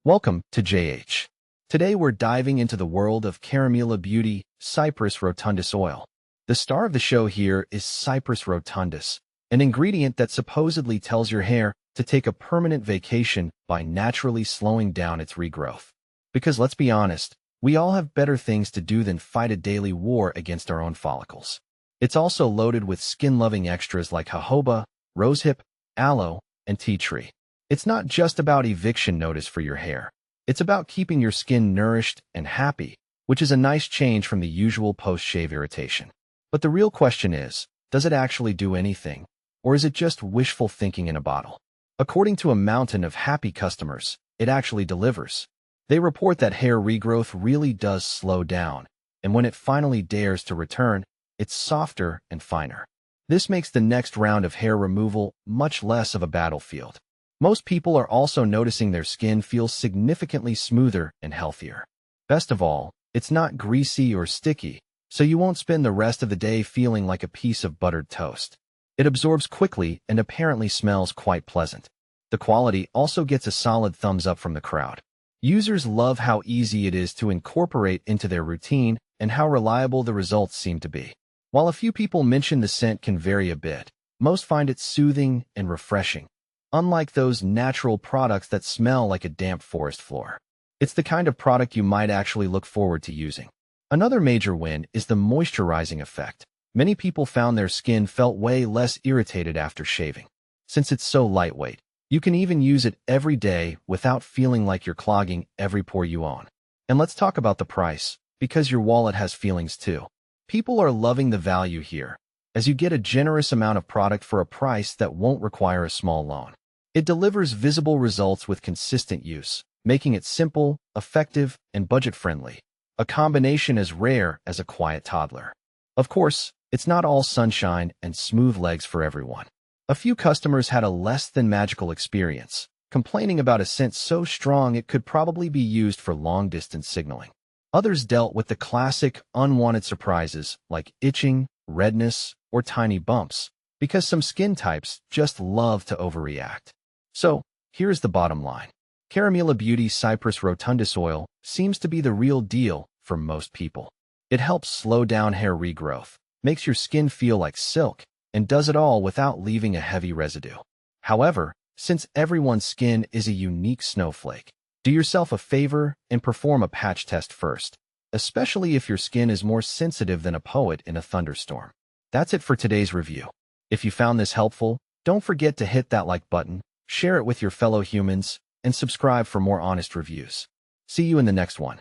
Welcome to JH. Today we're diving into the world of Caramela Beauty Cyperus rotundus oil. The star of the show here is Cyperus rotundus, an ingredient that supposedly tells your hair to take a permanent vacation by naturally slowing down its regrowth. Because let's be honest, we all have better things to do than fight a daily war against our own follicles. It's also loaded with skin-loving extras like jojoba, rosehip, aloe, and tea tree. It's not just about eviction notice for your hair. It's about keeping your skin nourished and happy, which is a nice change from the usual post-shave irritation. But the real question is, does it actually do anything? Or is it just wishful thinking in a bottle? According to a mountain of happy customers, it actually delivers. They report that hair regrowth really does slow down, and when it finally dares to return, it's softer and finer. This makes the next round of hair removal much less of a battlefield. Most people are also noticing their skin feels significantly smoother and healthier. Best of all, it's not greasy or sticky, so you won't spend the rest of the day feeling like a piece of buttered toast. It absorbs quickly and apparently smells quite pleasant. The quality also gets a solid thumbs up from the crowd. Users love how easy it is to incorporate into their routine and how reliable the results seem to be. While a few people mention the scent can vary a bit, most find it soothing and refreshing, unlike those natural products that smell like a damp forest floor. It's the kind of product you might actually look forward to using. Another major win is the moisturizing effect. Many people found their skin felt way less irritated after shaving. Since it's so lightweight, you can even use it every day without feeling like you're clogging every pore you own. And let's talk about the price, because your wallet has feelings too. People are loving the value here, as you get a generous amount of product for a price that won't require a small loan. It delivers visible results with consistent use, making it simple, effective, and budget-friendly, a combination as rare as a quiet toddler. Of course, it's not all sunshine and smooth legs for everyone. A few customers had a less-than-magical experience, complaining about a scent so strong it could probably be used for long-distance signaling. Others dealt with the classic, unwanted surprises like itching, redness, or tiny bumps, because some skin types just love to overreact. So, here's the bottom line. Caramela Beauty Cyperus rotundus oil seems to be the real deal for most people. It helps slow down hair regrowth, makes your skin feel like silk, and does it all without leaving a heavy residue. However, since everyone's skin is a unique snowflake, do yourself a favor and perform a patch test first, especially if your skin is more sensitive than a poet in a thunderstorm. That's it for today's review. If you found this helpful, don't forget to hit that like button, share it with your fellow humans, and subscribe for more honest reviews. See you in the next one.